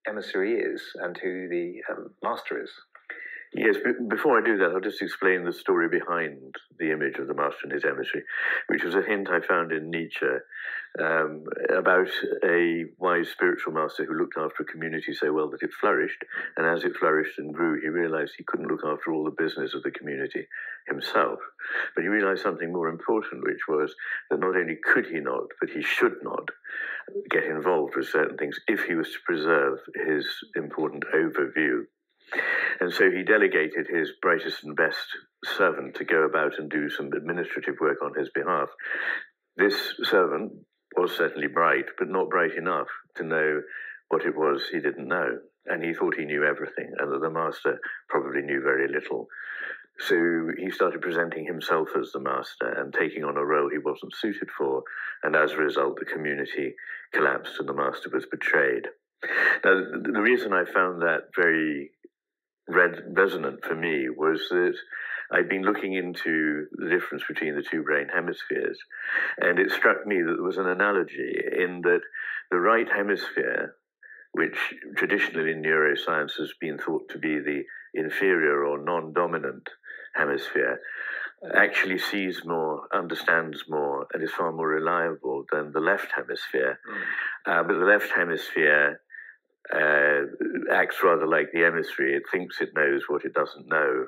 emissary is and who the master is. Yes, but before I do that, I'll just explain the story behind the image of the master and his emissary, which was a hint I found in Nietzsche about a wise spiritual master who looked after a community so well that it flourished, and as it flourished and grew, he realized he couldn't look after all the business of the community himself. But he realized something more important, which was that not only could he not, but he should not get involved with certain things if he was to preserve his important overview. And so he delegated his brightest and best servant to go about and do some administrative work on his behalf. This servant was certainly bright, but not bright enough to know what it was he didn't know. And he thought he knew everything, and that the master probably knew very little. So he started presenting himself as the master and taking on a role he wasn't suited for. And as a result, the community collapsed and the master was betrayed. Now, the reason I found that very resonant for me was that I'd been looking into the difference between the two brain hemispheres, and it struck me that there was an analogy in that the right hemisphere, which traditionally in neuroscience has been thought to be the inferior or non-dominant hemisphere, actually sees more, understands more, and is far more reliable than the left hemisphere. But the left hemisphere acts rather like the emissary. It thinks it knows what it doesn't know,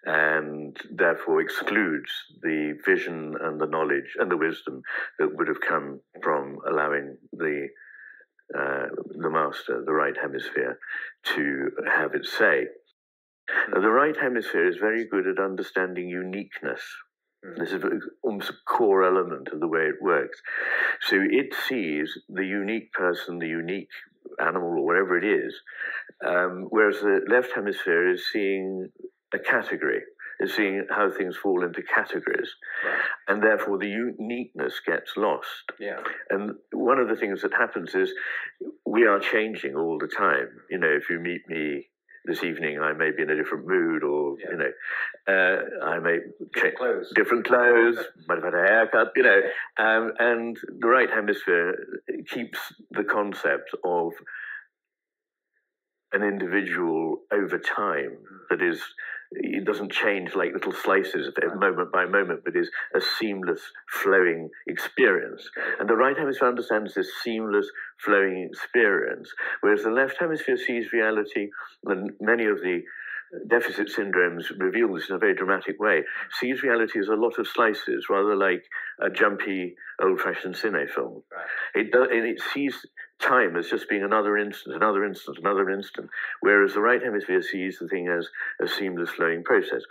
and therefore excludes the vision and the knowledge and the wisdom that would have come from allowing the master, the right hemisphere, to have its say. Now, the right hemisphere is very good at understanding uniqueness. This is almost a core element of the way it works. So it sees the unique person, the unique animal, or whatever it is, whereas the left hemisphere is seeing a category, is seeing how things fall into categories, and therefore the uniqueness gets lost. And one of the things that happens is we are changing all the time. You know, if you meet me this evening, I may be in a different mood, or you know, I may change different clothes, might have had a haircut, you know, and the right hemisphere keeps the concept of an individual over time. That is, it doesn't change like little slices of it, moment by moment, but is a seamless, flowing experience. And the right hemisphere understands this seamless, flowing experience, whereas the left hemisphere sees reality, and many of the deficit syndromes reveal this in a very dramatic way, sees reality as a lot of slices, rather like a jumpy, old-fashioned cine film. And it sees time as just being another instant, another instant, another instant, whereas the right hemisphere sees the thing as a seamless flowing process.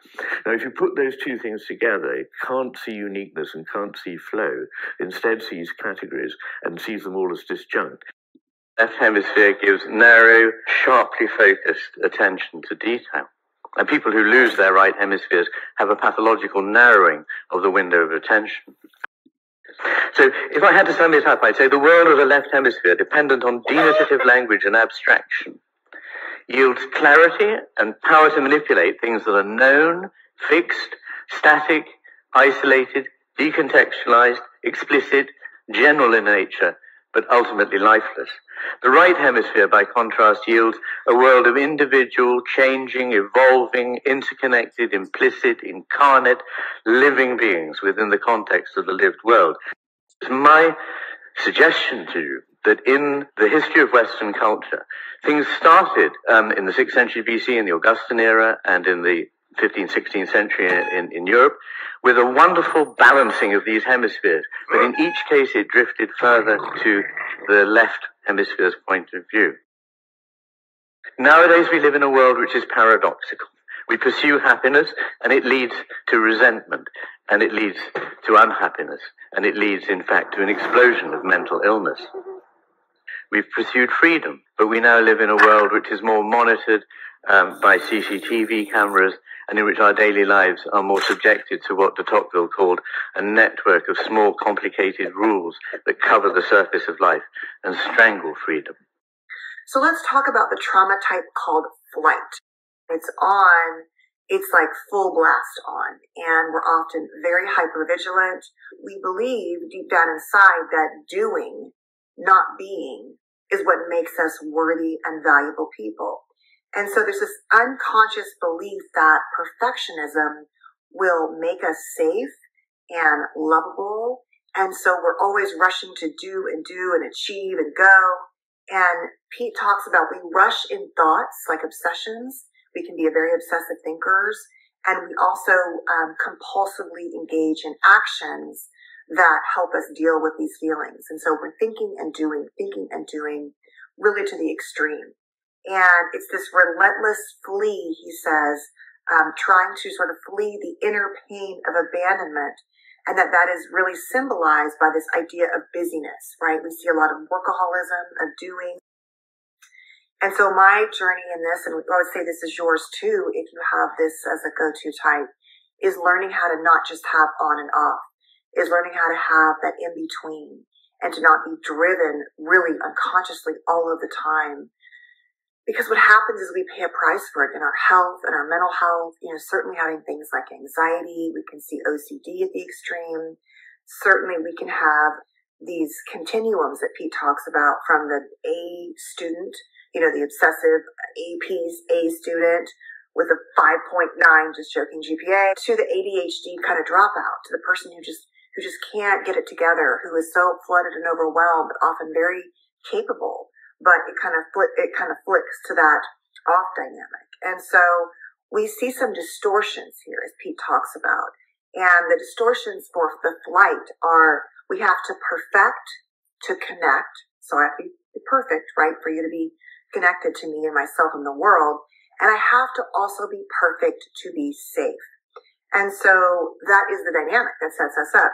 Now, if you put those two things together, it can't see uniqueness and can't see flow, instead sees categories and sees them all as disjunct. Left hemisphere gives narrow, sharply focused attention to detail. And people who lose their right hemispheres have a pathological narrowing of the window of attention. So if I had to sum it up, I'd say the world of the left hemisphere, dependent on denotative language and abstraction, yields clarity and power to manipulate things that are known, fixed, static, isolated, decontextualized, explicit, general in nature, but ultimately lifeless. The right hemisphere, by contrast, yields a world of individual, changing, evolving, interconnected, implicit, incarnate, living beings within the context of the lived world. It's my suggestion to you that in the history of Western culture, things started in the 6th century BC, in the Augustan era, and in the 15th, 16th century in Europe, with a wonderful balancing of these hemispheres. But in each case, it drifted further to the left hemisphere's point of view. Nowadays, we live in a world which is paradoxical. We pursue happiness, and it leads to resentment, and it leads to unhappiness, and it leads, in fact, to an explosion of mental illness. We've pursued freedom, but we now live in a world which is more monitored by CCTV cameras, and in which our daily lives are more subjected to what de Tocqueville called a network of small, complicated rules that cover the surface of life and strangle freedom. So let's talk about the trauma type called flight. It's like full blast on, and we're often very hypervigilant. We believe deep down inside that doing, not being, is what makes us worthy and valuable people. And so there's this unconscious belief that perfectionism will make us safe and lovable. And so we're always rushing to do and achieve and go. And Pete talks about we rush in thoughts like obsessions. We can be a very obsessive thinkers. And we also compulsively engage in actions that help us deal with these feelings. And so we're thinking and doing really to the extreme. And it's this relentless flee, he says, trying to sort of flee the inner pain of abandonment. And that is really symbolized by this idea of busyness, right? We see a lot of workaholism, of doing. And so my journey in this, and I would say this is yours too, if you have this as a go-to type, is learning how to not just have on and off, is learning how to have that in between and to not be driven really unconsciously all of the time. Because what happens is we pay a price for it in our health and our mental health, certainly having things like anxiety. We can see OCD at the extreme. Certainly we can have these continuums that Pete talks about from the A student, the obsessive A student with a 5.9, just joking, GPA, to the ADHD kind of dropout, to the person who just can't get it together, who is so flooded and overwhelmed, but often very capable. But it kind of flicks to that off dynamic. And so we see some distortions here, as Pete talks about. And the distortions for the flight are, we have to perfect to connect. So I have to be perfect, right, for you to be connected to me and myself and the world. And I have to also be perfect to be safe. And so that is the dynamic that sets us up.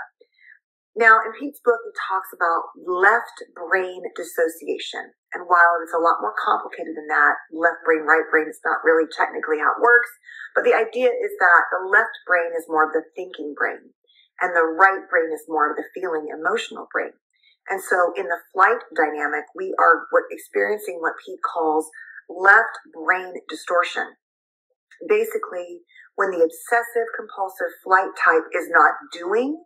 Now, in Pete's book, he talks about left brain dissociation. And while it's a lot more complicated than that, left brain, right brain, it's not really technically how it works. But the idea is that the left brain is more of the thinking brain, and the right brain is more of the feeling, emotional brain. And so in the flight dynamic, we are experiencing what Pete calls left brain distortion. Basically, when the obsessive compulsive flight type is not doing,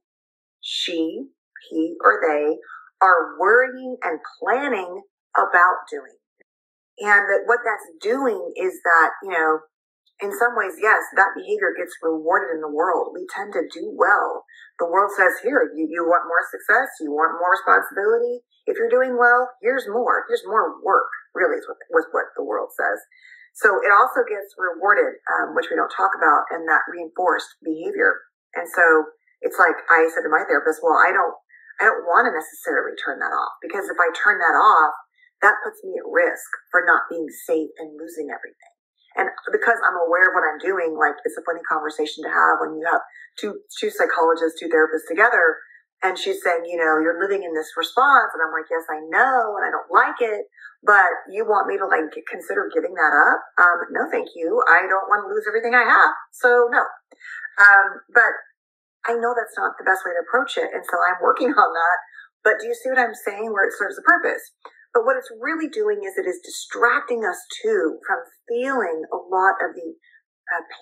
she, he, or they are worrying and planning about doing. And that what that's doing is that, in some ways, yes, that behavior gets rewarded in the world. We tend to do well. The world says, here, you want more success, you want more responsibility. If you're doing well, here's more work, really is what the world says. So it also gets rewarded, which we don't talk about, and that reinforced behavior. And so it's like I said to my therapist, well, I don't want to necessarily turn that off, because if I turn that off, that puts me at risk for not being safe and losing everything. And because I'm aware of what I'm doing, like it's a funny conversation to have when you have two psychologists, two therapists together, and she's saying, you're living in this response. And I'm like, yes, I know, and I don't like it, but you want me to consider giving that up? No, thank you. I don't want to lose everything I have. So no. But I know that's not the best way to approach it. And so I'm working on that. But do you see what I'm saying, where it serves a purpose? But what it's really doing is it is distracting us too from feeling a lot of the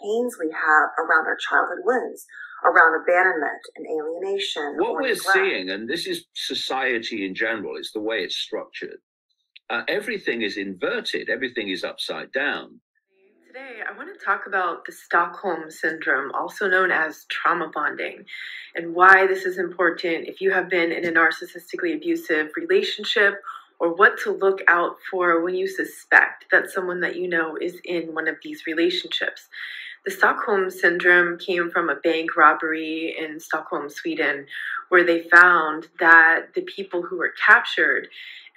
pains we have around our childhood wounds, around abandonment and alienation. What we're seeing, and this is society in general, it's the way it's structured. Everything is inverted. Everything is upside down. Today, I want to talk about the Stockholm Syndrome, also known as trauma bonding, and why this is important if you have been in a narcissistically abusive relationship, or what to look out for when you suspect that someone that you know is in one of these relationships. The Stockholm Syndrome came from a bank robbery in Stockholm, Sweden, where they found that the people who were captured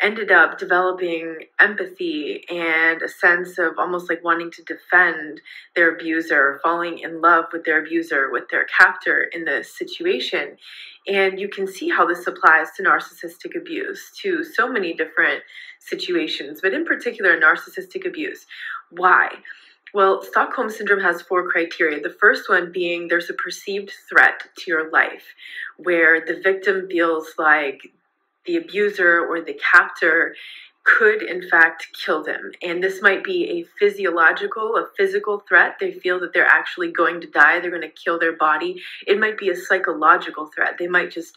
ended up developing empathy and a sense of almost like wanting to defend their abuser, falling in love with their abuser, with their captor in this situation. And you can see how this applies to narcissistic abuse, to so many different situations, but in particular, narcissistic abuse. Why? Well, Stockholm Syndrome has 4 criteria. The first one being there's a perceived threat to your life, where the victim feels like the abuser or the captor could in fact kill them. And this might be a physical threat. They feel that they're actually going to die. They're going to kill their body. It might be a psychological threat. They might just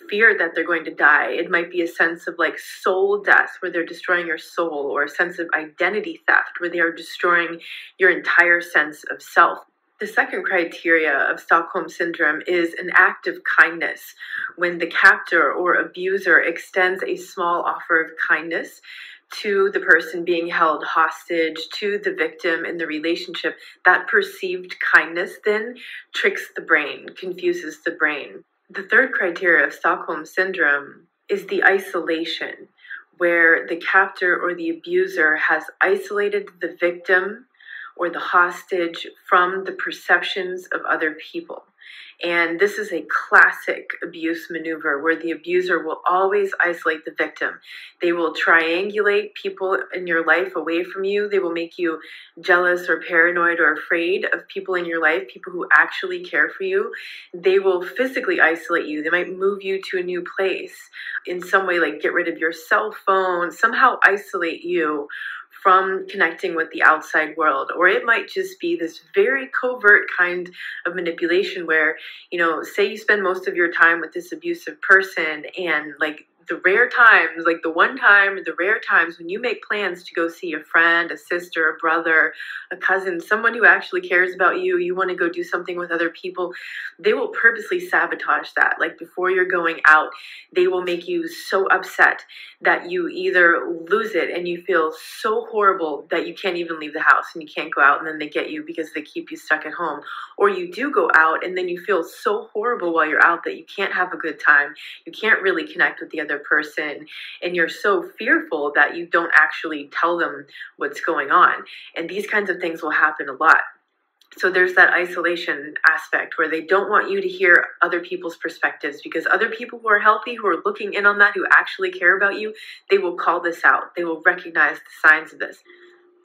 fear that they're going to die. It might be a sense of like soul death, where they're destroying your soul, or a sense of identity theft, where they are destroying your entire sense of self. The second criteria of Stockholm Syndrome is an act of kindness. When the captor or abuser extends a small offer of kindness to the person being held hostage, to the victim in the relationship, that perceived kindness then tricks the brain, confuses the brain. The third criteria of Stockholm Syndrome is the isolation, where the captor or the abuser has isolated the victim or the hostage from the perceptions of other people. And this is a classic abuse maneuver where the abuser will always isolate the victim. They will triangulate people in your life away from you. They will make you jealous or paranoid or afraid of people in your life, people who actually care for you. They will physically isolate you. They might move you to a new place in some way, like get rid of your cell phone, somehow isolate you from connecting with the outside world. Or it might just be this very covert kind of manipulation where, say you spend most of your time with this abusive person, and like the rare times, like the one time, the rare times when you make plans to go see a friend, a sister, a brother, a cousin, someone who actually cares about you, you want to go do something with other people, they will purposely sabotage that. Like before you're going out, they will make you so upset that you either lose it and you feel so horrible that you can't even leave the house and you can't go out, and then they get you because they keep you stuck at home. Or you do go out and then you feel so horrible while you're out that you can't have a good time. You can't really connect with the other person, and you're so fearful that you don't actually tell them what's going on. And these kinds of things will happen a lot. So there's that isolation aspect where they don't want you to hear other people's perspectives, because other people who are healthy, who are looking in on that, who actually care about you, they will call this out. They will recognize the signs of this.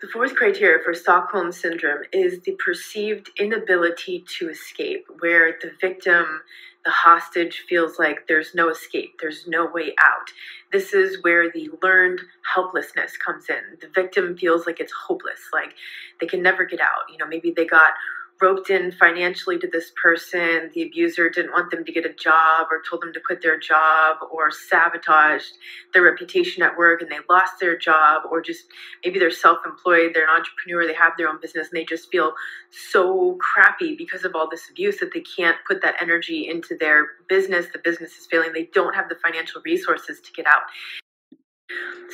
The fourth criteria for Stockholm Syndrome is the perceived inability to escape, where the victim, the hostage, feels like there's no escape, there's no way out. This is where the learned helplessness comes in. The victim feels like it's hopeless, like they can never get out. Maybe they got roped in financially to this person. The abuser didn't want them to get a job, or told them to quit their job, or sabotaged their reputation at work and they lost their job, or just maybe they're self-employed, they're an entrepreneur, they have their own business, and they just feel so crappy because of all this abuse that they can't put that energy into their business. The business is failing. They don't have the financial resources to get out.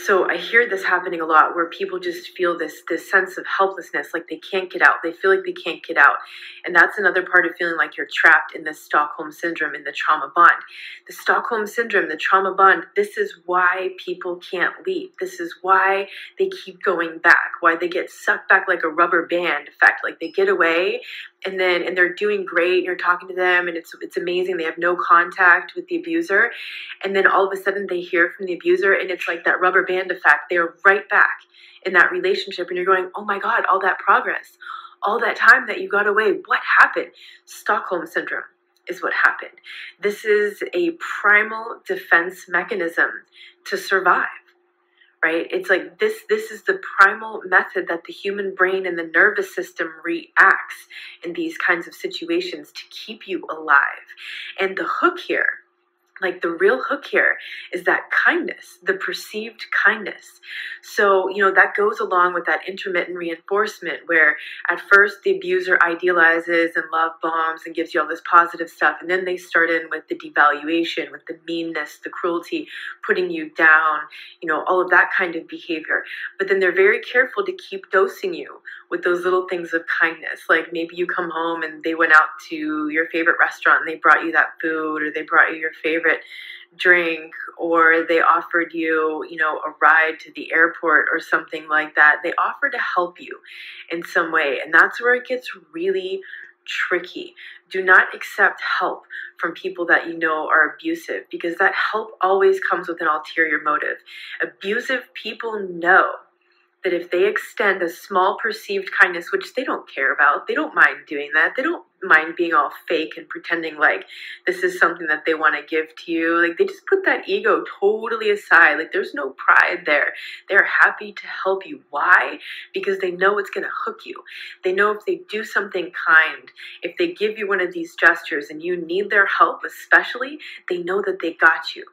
So I hear this happening a lot, where people just feel this sense of helplessness, like they can't get out. They feel like they can't get out. And that's another part of feeling like you're trapped in this Stockholm Syndrome, in the trauma bond. The Stockholm Syndrome, the trauma bond, this is why people can't leave. This is why they keep going back, why they get sucked back like a rubber band effect. Like they get away and they're doing great, and you're talking to them and it's amazing. They have no contact with the abuser. And then all of a sudden they hear from the abuser, and it's like that rubber band effect. They're right back in that relationship, and you're going, oh my God, all that progress, all that time that you got away, what happened? Stockholm Syndrome is what happened. This is a primal defense mechanism to survive. Right? It's like this is the primal method that the human brain and the nervous system reacts in these kinds of situations to keep you alive. And the hook here, like the real hook here, is that kindness, the perceived kindness. So, that goes along with that intermittent reinforcement, where at first the abuser idealizes and love bombs and gives you all this positive stuff. And then they start in with the devaluation, with the meanness, the cruelty, putting you down, all of that kind of behavior. But then they're very careful to keep dosing you with those little things of kindness. Like maybe you come home and they went out to your favorite restaurant and they brought you that food, or they brought you your favorite drink, or they offered you, a ride to the airport or something like that. They offer to help you in some way. And that's where it gets really tricky. Do not accept help from people that you know are abusive, because that help always comes with an ulterior motive. Abusive people know that if they extend a small perceived kindness, which they don't care about, they don't mind doing that. They don't mind being all fake and pretending like this is something that they want to give to you. Like they just put that ego totally aside. Like there's no pride there. They're happy to help you. Why? Because they know it's going to hook you. They know if they do something kind, if they give you one of these gestures and you need their help, especially, they know that they got you.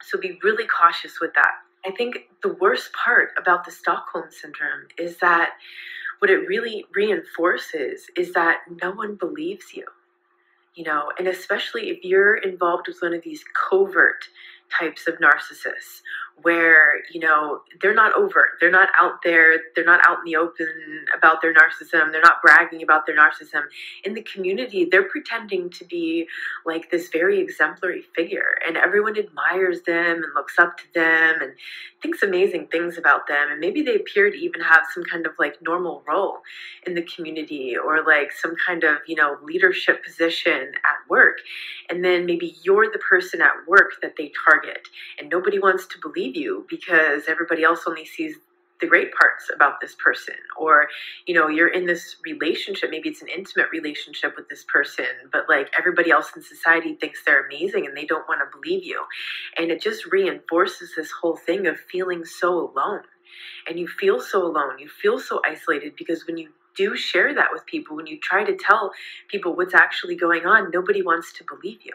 So be really cautious with that. I think the worst part about the Stockholm Syndrome is that what it really reinforces is that no one believes you, and especially if you're involved with one of these covert types of narcissists where, they're not overt, they're not out there, they're not out in the open about their narcissism, they're not bragging about their narcissism. In the community, they're pretending to be like this very exemplary figure, and everyone admires them and looks up to them and thinks amazing things about them, and maybe they appear to even have some kind of like normal role in the community or like some kind of, leadership position at work. And then maybe you're the person at work that they target, and nobody wants to believe you because everybody else only sees the great parts about this person. Or, you're in this relationship, maybe it's an intimate relationship with this person, but like everybody else in society thinks they're amazing and they don't want to believe you. And it just reinforces this whole thing of feeling so alone. And you feel so alone, you feel so isolated, because when you do share that with people, when you try to tell people what's actually going on, nobody wants to believe you.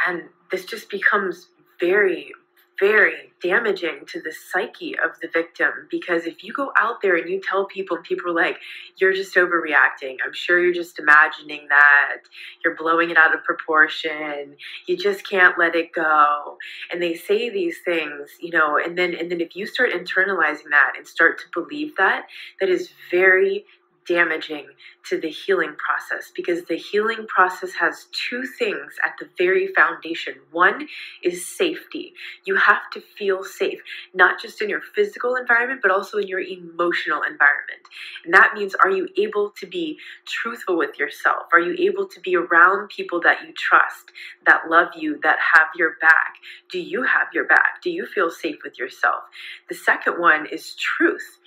And this just becomes very, very damaging to the psyche of the victim, because if you go out there and you tell people and people are like, you're just overreacting, I'm sure you're just imagining that, you're blowing it out of proportion, you just can't let it go, and they say these things, and then if you start internalizing that and start to believe that, that is very damaging to the healing process, because the healing process has two things at the very foundation. One is safety. You have to feel safe, not just in your physical environment, but also in your emotional environment. And that means, are you able to be truthful with yourself? Are you able to be around people that you trust, that love you, that have your back? Do you have your back? Do you feel safe with yourself? The second one is truth.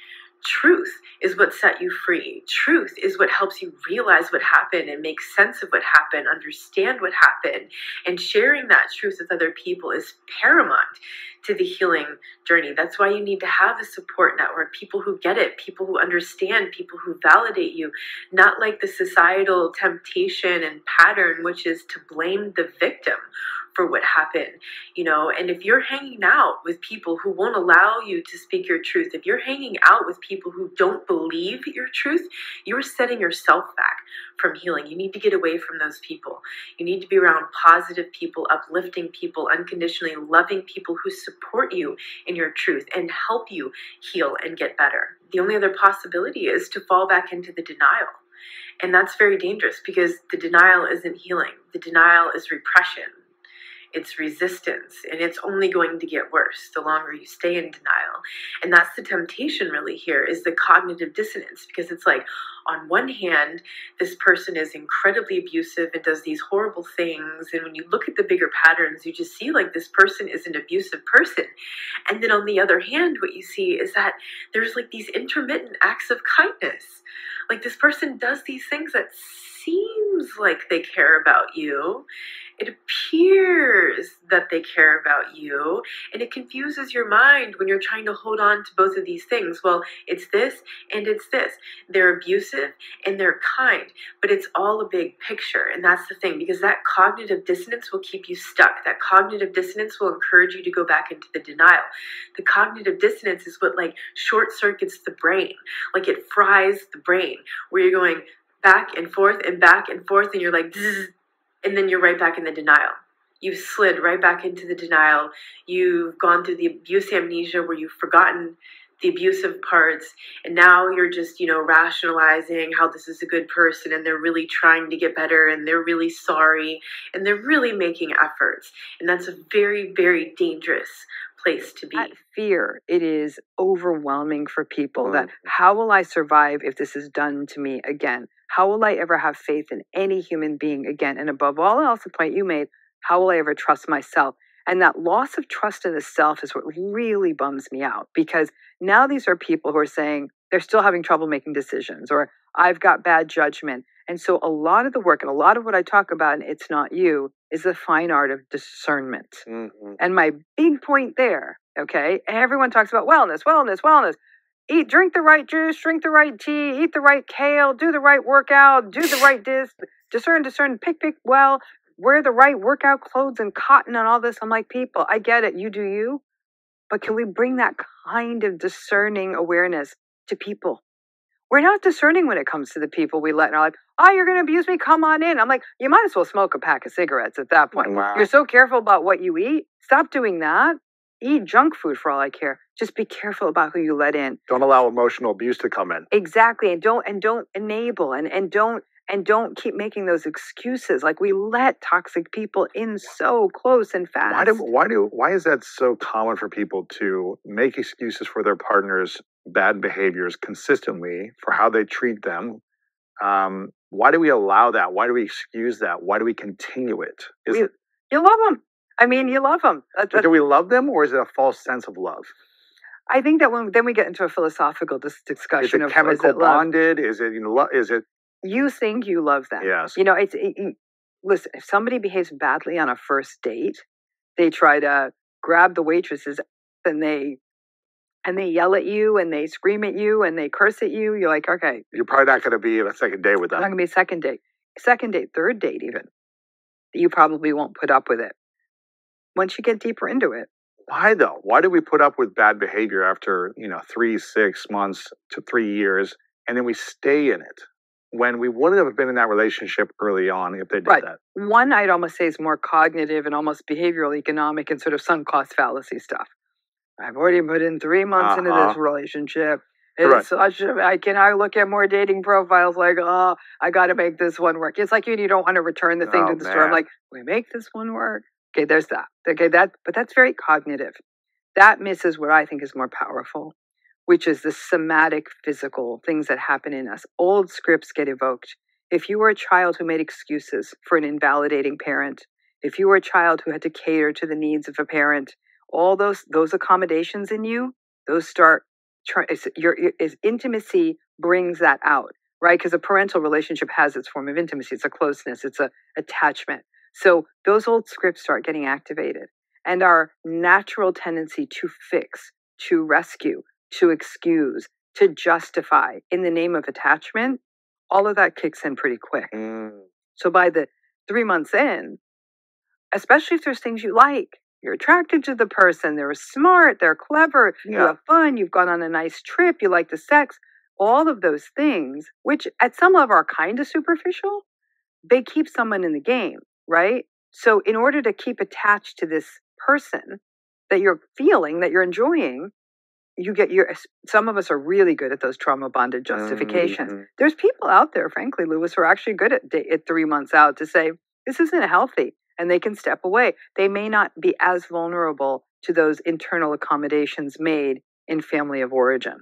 Truth is what set you free. Truth is what helps you realize what happened and make sense of what happened, understand what happened. And sharing that truth with other people is paramount to the healing journey. That's why you need to have a support network, people who get it, people who understand, people who validate you, not like the societal temptation and pattern, which is to blame the victim for what happened, and if you're hanging out with people who won't allow you to speak your truth, if you're hanging out with people who don't believe your truth, you're setting yourself back from healing. You need to get away from those people. You need to be around positive people, uplifting people, unconditionally loving people who support you in your truth and help you heal and get better. The only other possibility is to fall back into the denial. And that's very dangerous, because the denial isn't healing. The denial is repression. It's resistance, and it's only going to get worse the longer you stay in denial. And that's the temptation really here, is the cognitive dissonance, because it's like, on one hand, this person is incredibly abusive and does these horrible things, and when you look at the bigger patterns, you just see like this person is an abusive person. And then on the other hand, what you see is that there's like these intermittent acts of kindness. Like this person does these things that seems like they care about you. It appears that they care about you, and it confuses your mind when you're trying to hold on to both of these things. Well, it's this and it's this. They're abusive and they're kind, but it's all a big picture. And that's the thing, because that cognitive dissonance will keep you stuck. That cognitive dissonance will encourage you to go back into the denial. The cognitive dissonance is what like short circuits the brain. Like it fries the brain, where you're going back and forth, and you're like, zzz, and then you're right back in the denial. You've slid right back into the denial. You've gone through the abuse amnesia, where you've forgotten the abusive parts, and now you're just, rationalizing how this is a good person, and they're really trying to get better, and they're really sorry, and they're really making efforts. And that's a very, very dangerous place to be. That fear, it is overwhelming for people. That how will I survive if this is done to me again? How will I ever have faith in any human being again? And above all else, the point you made, how will I ever trust myself? And that loss of trust in the self is what really bums me out, because now these are people who are saying they're still having trouble making decisions, or I've got bad judgment. And so a lot of the work and a lot of what I talk about in It's Not You is the fine art of discernment. Mm-hmm. And my big point there, okay, everyone talks about wellness, wellness, wellness. Eat, drink the right juice, drink the right tea, eat the right kale, do the right workout, do the right discern, pick well, wear the right workout clothes and cotton and all this. I'm like, people, I get it, you do you, but can we bring that kind of discerning awareness to people? We're not discerning when it comes to the people we let in our life. Oh, you're going to abuse me? Come on in. I'm like, you might as well smoke a pack of cigarettes at that point. Wow. You're so careful about what you eat. Stop doing that. Eat junk food for all I care. Just be careful about who you let in. Don't allow emotional abuse to come in. Exactly. And don't enable and don't keep making those excuses. Like, we let toxic people in so close and fast. Why is that so common for people to make excuses for their partner's bad behaviors consistently, for how they treat them? Why do we allow that? Why do we excuse that? Why do we continue it? You love them. I mean, you love them. Do we love them, or is it a false sense of love? I think that then we get into a philosophical discussion is it of chemical is it love? bonded? Is it is it? You think you love them. Yes. You know, listen, if somebody behaves badly on a first date, they try to grab the waitresses and they yell at you and they scream at you and they curse at you. You're like, okay. You're probably not going to be in a second date with them. Not going to be a second date, third date even. You probably won't put up with it once you get deeper into it. Why though? Why do we put up with bad behavior after 3, 6 months to 3 years, and then we stay in it when we wouldn't have been in that relationship early on if they did that? One, I'd almost say, is more cognitive and almost behavioral economic and sort of sunk cost fallacy stuff. I've already put in 3 months into this relationship. It's such I look at more dating profiles like, oh, I got to make this one work. It's like you don't want to return the thing to the store. I'm like, we make this one work. Okay, there's that. Okay, but that's very cognitive. That misses what I think is more powerful, which is the somatic, physical things that happen in us. Old scripts get evoked. If you were a child who made excuses for an invalidating parent, if you were a child who had to cater to the needs of a parent, all those accommodations in you, those start. Your intimacy brings that out, right? Because a parental relationship has its form of intimacy. It's a closeness. It's a attachment. So those old scripts start getting activated, and our natural tendency to fix, to rescue, to excuse, to justify in the name of attachment, all of that kicks in pretty quick. So by the 3 months in, especially if there's things you like, you're attracted to the person, they're smart, they're clever, you have fun, you've gone on a nice trip, you like the sex, all of those things, which at some level are kind of superficial, they keep someone in the game, right? So in order to keep attached to this person that you're feeling, that you're enjoying, some of us are really good at those trauma bonded justifications. Mm-hmm. There's people out there, frankly, Lewis, who are actually good at 3 months out to say, this isn't healthy. And they can step away. They may not be as vulnerable to those internal accommodations made in family of origin.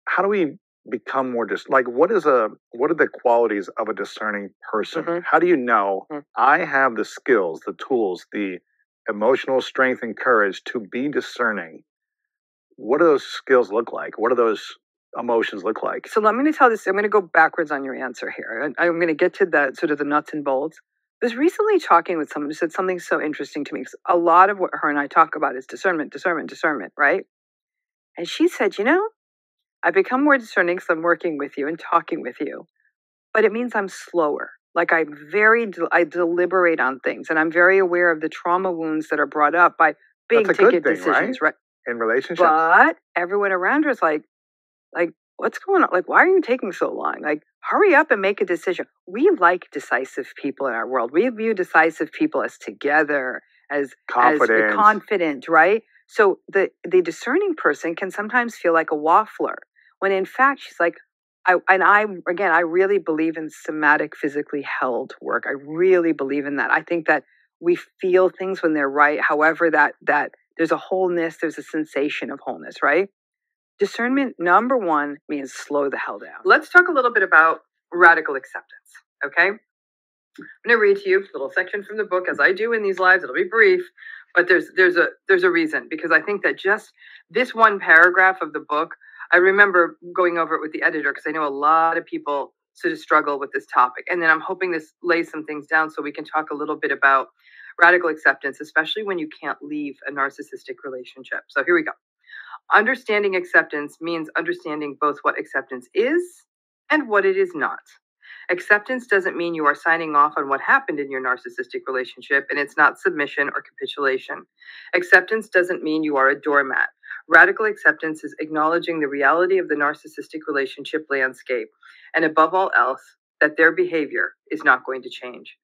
How do we become more what are the qualities of a discerning person? Mm-hmm. How do you know I have the skills, the tools, the emotional strength and courage to be discerning? What do those skills look like? What do those emotions look like? So I'm going to tell this. I'm going to go backwards on your answer here. I'm going to get to the sort of the nuts and bolts. I was recently talking with someone who said something so interesting to me, because a lot of what her and I talk about is discernment, right? And she said, I've become more discerning because I'm working with you and talking with you, but it means I'm slower. Like I deliberate on things, and I'm very aware of the trauma wounds that are brought up by big ticket decisions, right? In relationships. But everyone around her is like, what's going on? Like, why are you taking so long? Like, hurry up and make a decision. We like decisive people in our world. We view decisive people as together, as confident, right? So the discerning person can sometimes feel like a waffler, when in fact she's like, I really believe in somatic, physically held work. I really believe in that. I think that we feel things when they're right. However, that there's a wholeness, there's a sensation of wholeness, right? Discernment, number one, means slow the hell down. Let's talk a little bit about radical acceptance, okay? I'm going to read to you a little section from the book, as I do in these lives. It'll be brief, But there's a reason, because I think that just this one paragraph of the book, I remember going over it with the editor because I know a lot of people sort of struggle with this topic. And then I'm hoping this lays some things down so we can talk a little bit about radical acceptance, especially when you can't leave a narcissistic relationship. So here we go. Understanding acceptance means understanding both what acceptance is and what it is not. Acceptance doesn't mean you are signing off on what happened in your narcissistic relationship, and it's not submission or capitulation. Acceptance doesn't mean you are a doormat. Radical acceptance is acknowledging the reality of the narcissistic relationship landscape, and above all else, that their behavior is not going to change.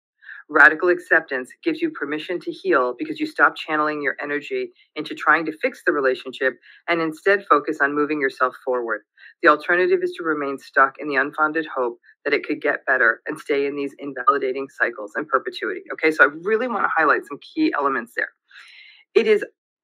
Radical acceptance gives you permission to heal because you stop channeling your energy into trying to fix the relationship and instead focus on moving yourself forward. The alternative is to remain stuck in the unfounded hope that it could get better and stay in these invalidating cycles in perpetuity. Okay, so I really want to highlight some key elements there.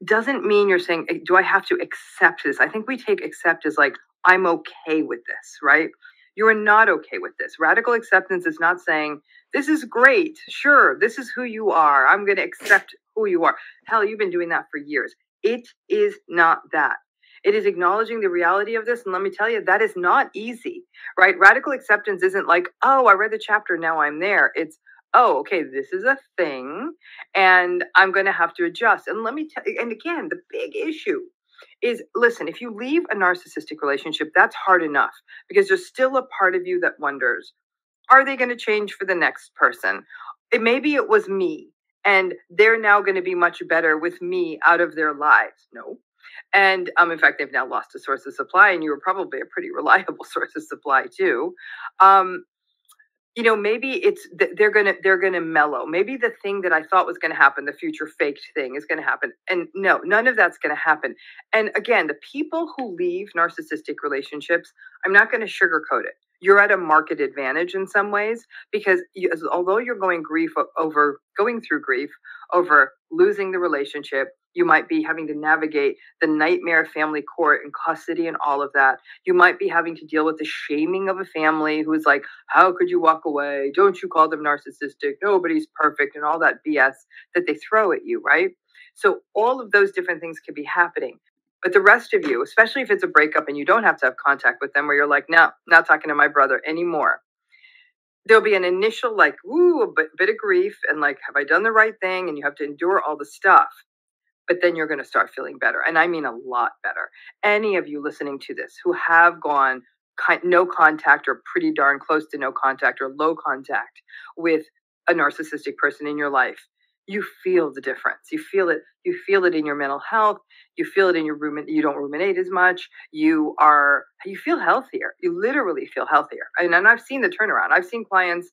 Doesn't mean you're saying, do I have to accept this? I think we take accept as like, I'm okay with this, right? You are not okay with this. Radical acceptance is not saying, this is great. Sure, this is who you are. I'm going to accept who you are. Hell, you've been doing that for years. It is not that. It is acknowledging the reality of this. And let me tell you, that is not easy, right? Radical acceptance isn't like, oh, I read the chapter, now I'm there. It's, oh, okay, this is a thing and I'm going to have to adjust. And let me tell you, and again, the big issue is, listen, if you leave a narcissistic relationship, that's hard enough because there's still a part of you that wonders, are they going to change for the next person? Maybe it was me and they're now going to be much better with me out of their lives. No. And in fact, they've now lost a source of supply, and you were probably a pretty reliable source of supply too. Maybe it's they're gonna mellow. Maybe the thing that I thought was going to happen, the future faked thing, is going to happen, and no, none of that's going to happen. And again, the people who leave narcissistic relationships, I'm not going to sugarcoat it. You're at a market advantage in some ways because although you're going through grief over losing the relationship, you might be having to navigate the nightmare family court and custody and all of that. You might be having to deal with the shaming of a family who's like, how could you walk away? Don't you call them narcissistic? Nobody's perfect, and all that BS that they throw at you, right? So all of those different things could be happening. But the rest of you, especially if it's a breakup and you don't have to have contact with them, where you're like, no, not talking to my brother anymore. There'll be an initial like, ooh, a bit of grief and like, have I done the right thing? And you have to endure all the stuff. But then you're going to start feeling better. And I mean a lot better. Any of you listening to this who have gone no contact or pretty darn close to no contact or low contact with a narcissistic person in your life, you feel the difference. You feel it in your mental health. You feel it in your you don't ruminate as much. You feel healthier. You literally feel healthier. And I've seen the turnaround. I've seen clients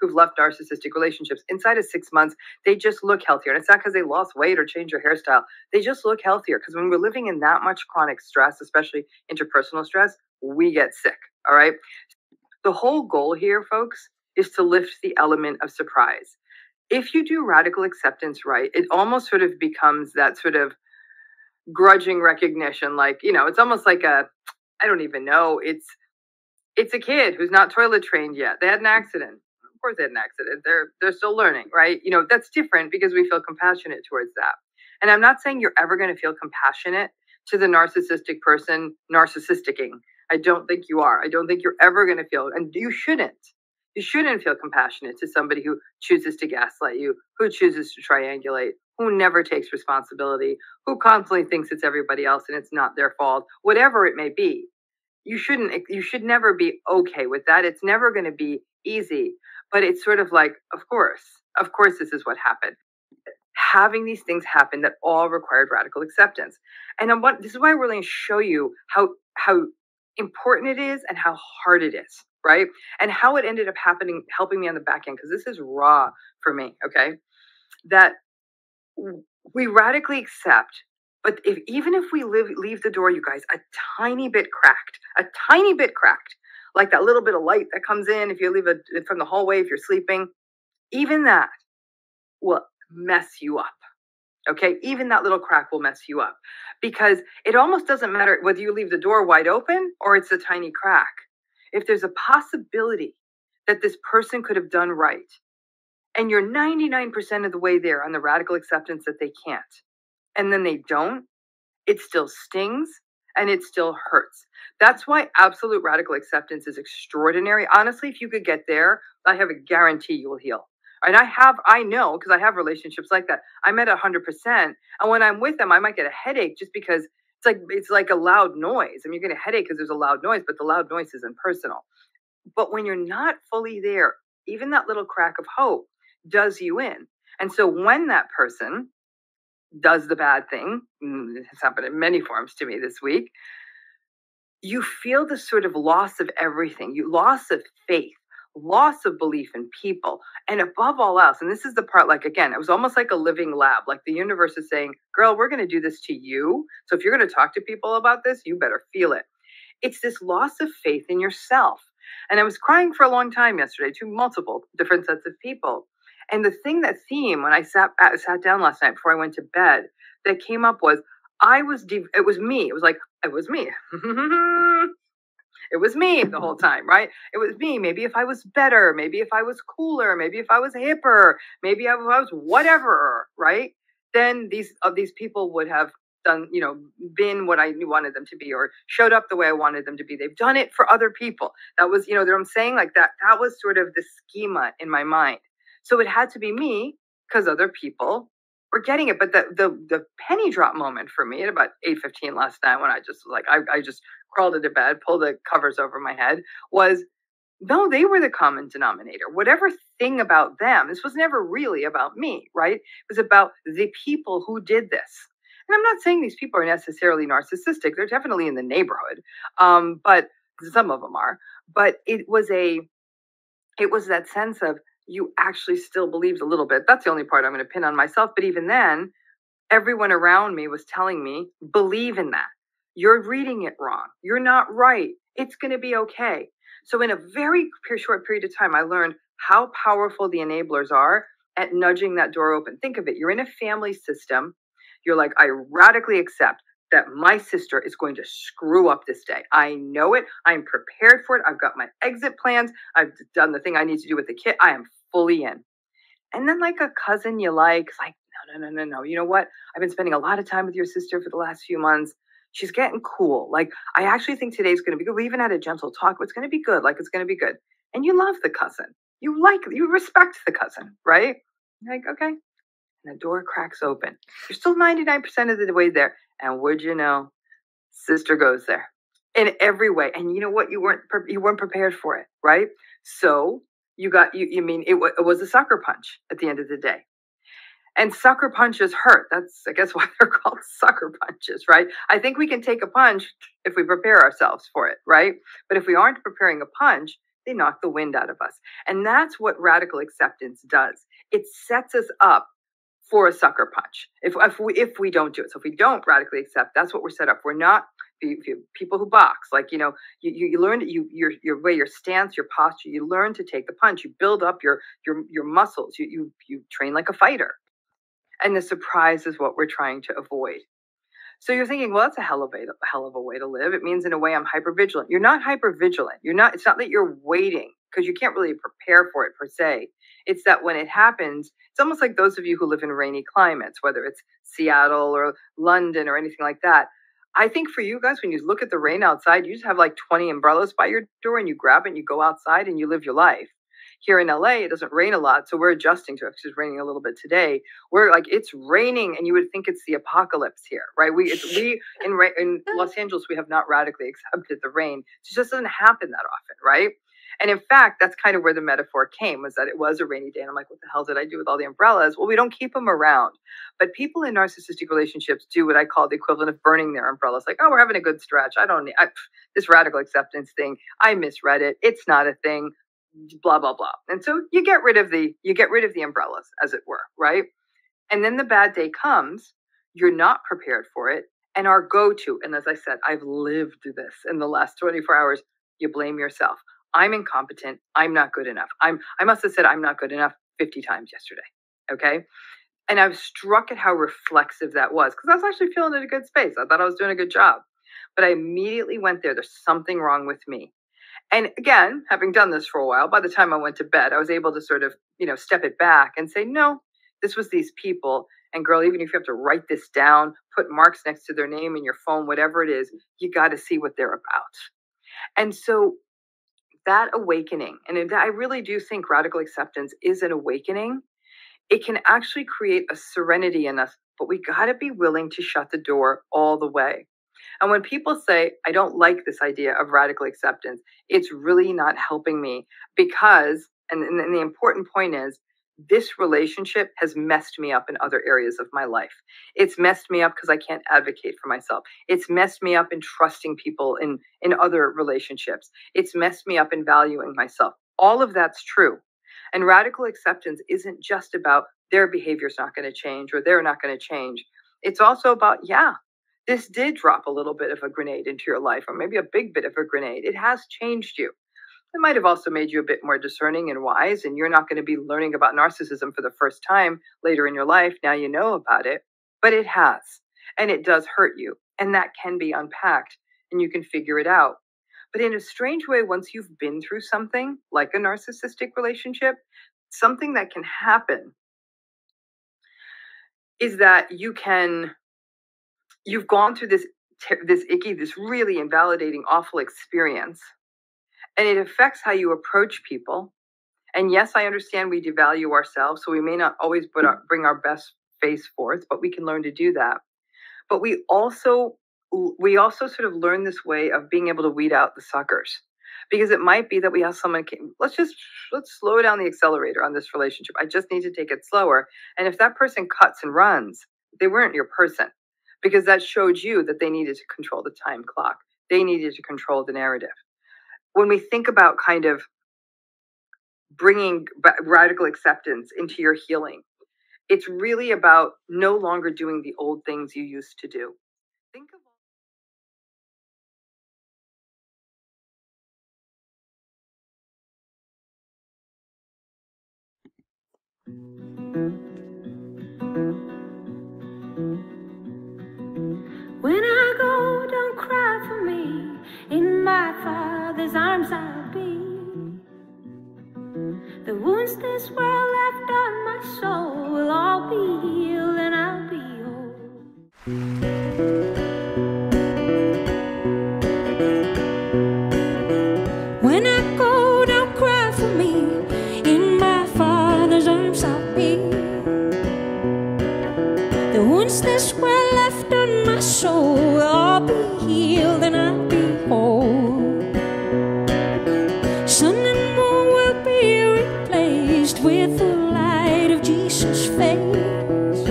who've left narcissistic relationships inside of 6 months, they just look healthier. And it's not because they lost weight or changed their hairstyle. They just look healthier because when we're living in that much chronic stress, especially interpersonal stress, we get sick. All right. The whole goal here, folks, is to lift the element of surprise. If you do radical acceptance right, it almost sort of becomes that sort of grudging recognition. Like, it's almost like I don't even know. It's a kid who's not toilet trained yet. They had an accident. Of course they had an accident. They're still learning, right? That's different because we feel compassionate towards that. And I'm not saying you're ever going to feel compassionate to the narcissistic person narcissisticking. I don't think you are. I don't think you're ever going to feel, and you shouldn't. You shouldn't feel compassionate to somebody who chooses to gaslight you, who chooses to triangulate, who never takes responsibility, who constantly thinks it's everybody else and it's not their fault, whatever it may be. You should never be okay with that. It's never going to be easy, but it's sort of like, of course, this is what happened. Having these things happen that all required radical acceptance. And this is why I really show you how important it is and how hard it is, right? And how it ended up helping me on the back end, because this is raw for me, okay? That we radically accept, but even if we leave the door, you guys, a tiny bit cracked, like that little bit of light that comes in if you leave it from the hallway, if you're sleeping, even that will mess you up. Okay, even that little crack will mess you up, because it almost doesn't matter whether you leave the door wide open or it's a tiny crack. If there's a possibility that this person could have done right, and you're 99% of the way there on the radical acceptance that they can't, and then they don't, it still stings and it still hurts. That's why absolute radical acceptance is extraordinary. Honestly, if you could get there, I have a guarantee you will heal. And I know, because I have relationships like that. I'm at 100%. And when I'm with them, I might get a headache just because it's like a loud noise. I mean, you're getting a headache because there's a loud noise, but the loud noise isn't personal. But when you're not fully there, even that little crack of hope does you in. And so when that person does the bad thing, it's happened in many forms to me this week, you feel this sort of loss of everything. You loss of faith, loss of belief in people, and above all else, and this is the part, like, again, it was almost like a living lab, like the universe is saying, girl, we're going to do this to you. So if you're going to talk to people about this, you better feel it. It's this loss of faith in yourself. And I was crying for a long time yesterday to multiple different sets of people. And the theme when I sat down last night before I went to bed that came up was, it was me. It was like, it was me. It was me the whole time, right? It was me. Maybe if I was better, maybe if I was cooler, maybe if I was hipper, maybe if I was whatever, right? Then these people would have done, been what I wanted them to be, or showed up the way I wanted them to be. They've done it for other people. That was, I'm saying, like, that was sort of the schema in my mind. So it had to be me because other people were getting it. But the penny drop moment for me at about 8:15 last night, when I just was like, I just crawled into bed, pulled the covers over my head, was, no, they were the common denominator. Whatever thing about them, this was never really about me, right? It was about the people who did this. And I'm not saying these people are necessarily narcissistic. They're definitely in the neighborhood, but some of them are. But it was that sense of, you actually still believed a little bit. That's the only part I'm going to pin on myself. But even then, everyone around me was telling me, believe in that. You're reading it wrong. You're not right. It's going to be okay. So in a very short period of time, I learned how powerful the enablers are at nudging that door open. Think of it. You're in a family system. You're like, I radically accept that my sister is going to screw up this day. I know it. I'm prepared for it. I've got my exit plans. I've done the thing I need to do with the kid. I am fully in. And then, like, a cousin you like, is like, no. You know what? I've been spending a lot of time with your sister for the last few months. She's getting cool. Like, I actually think today's going to be good. We even had a gentle talk, but it's going to be good. Like, it's going to be good. And you love the cousin. You respect the cousin, right? You're like, okay. And the door cracks open. You're still 99% of the way there. And would you know, sister goes there in every way. And you know what? You weren't prepared for it, right? So it was a sucker punch at the end of the day. And sucker punches hurt. That's, I guess, why they're called sucker punches, right? I think we can take a punch if we prepare ourselves for it, right? But if we aren't preparing a punch, they knock the wind out of us. And that's what radical acceptance does. It sets us up for a sucker punch if we don't do it. So if we don't radically accept, that's what we're set up. We're not people who box, like, you learn your way, your stance, your posture. You learn to take the punch. You build up your muscles. You train like a fighter. And the surprise is what we're trying to avoid. So you're thinking, well, that's a hell of a way to live. It means, in a way, I'm hypervigilant. You're not hypervigilant. It's not that you're waiting, because you can't really prepare for it per se. It's that when it happens, it's almost like those of you who live in rainy climates, whether it's Seattle or London or anything like that. I think for you guys, when you look at the rain outside, you just have like 20 umbrellas by your door, and you grab it and you go outside and you live your life. Here in LA, it doesn't rain a lot, so we're adjusting to it. It's raining a little bit today. We're like, it's raining, and you would think it's the apocalypse here, right? In Los Angeles, we have not radically accepted the rain. It just doesn't happen that often, right? And in fact, that's kind of where the metaphor came, was that it was a rainy day. And I'm like, what the hell did I do with all the umbrellas? Well, we don't keep them around. But people in narcissistic relationships do what I call the equivalent of burning their umbrellas. Like, oh, we're having a good stretch. This radical acceptance thing, I misread it. It's not a thing. Blah, blah, blah. And so you get rid of the umbrellas, as it were, right? And then the bad day comes, you're not prepared for it. And our go-to, and as I said, I've lived this in the last 24 hours, you blame yourself. I'm incompetent. I'm not good enough. I must have said I'm not good enough 50 times yesterday. Okay. And I was struck at how reflexive that was, because I was actually feeling in a good space. I thought I was doing a good job, but I immediately went there. There's something wrong with me. And again, having done this for a while, by the time I went to bed, I was able to sort of, step it back and say, no, this was these people. And girl, even if you have to write this down, put marks next to their name in your phone, whatever it is, you got to see what they're about. And so that awakening, and I really do think radical acceptance is an awakening. It can actually create a serenity in us, but we got to be willing to shut the door all the way. And when people say, I don't like this idea of radical acceptance, it's really not helping me because, and the important point is, this relationship has messed me up in other areas of my life. It's messed me up because I can't advocate for myself. It's messed me up in trusting people in other relationships. It's messed me up in valuing myself. All of that's true. And radical acceptance isn't just about their behavior's not going to change or they're not going to change. It's also about, this did drop a little bit of a grenade into your life, or maybe a big bit of a grenade. It has changed you. It might have also made you a bit more discerning and wise, and you're not going to be learning about narcissism for the first time later in your life. Now you know about it, but it has, and it does hurt you, and that can be unpacked, and you can figure it out. But in a strange way, once you've been through something like a narcissistic relationship, something that can happen is that you've gone through this icky, this really invalidating, awful experience. And it affects how you approach people. And yes, I understand we devalue ourselves, so we may not always bring our best face forth, but we can learn to do that. But we also sort of learn this way of being able to weed out the suckers. Because it might be that we have someone, let's slow down the accelerator on this relationship. I just need to take it slower. And if that person cuts and runs, they weren't your person. Because that showed you that they needed to control the time clock. They needed to control the narrative. When we think about kind of bringing radical acceptance into your healing, it's really about no longer doing the old things you used to do. Think of When I go, don't cry for me. In my Father's arms I'll be. The wounds this world left on my soul will all be healed and I'll be whole. When I go, don't cry for me. In my Father's arms I'll be. The wounds this world left on my soul will all be healed and I'll be whole. Sun and moon will be replaced with the light of Jesus' face.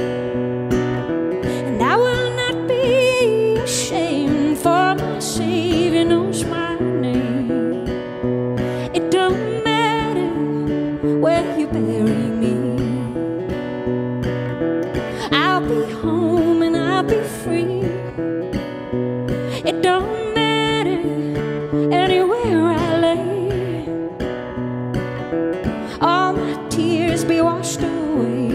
And I will not be ashamed, for my Savior knows my name. It don't matter where you bury me, I'll be home and I'll be free. It don't matter anywhere I lay, all my tears be washed away.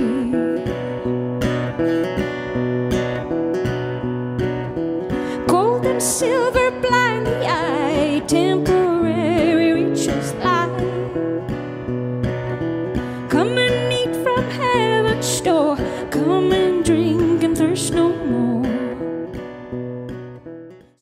Gold and silver blind the eye, temporary riches lie. Come and eat from heaven's store, come and drink and thirst no more.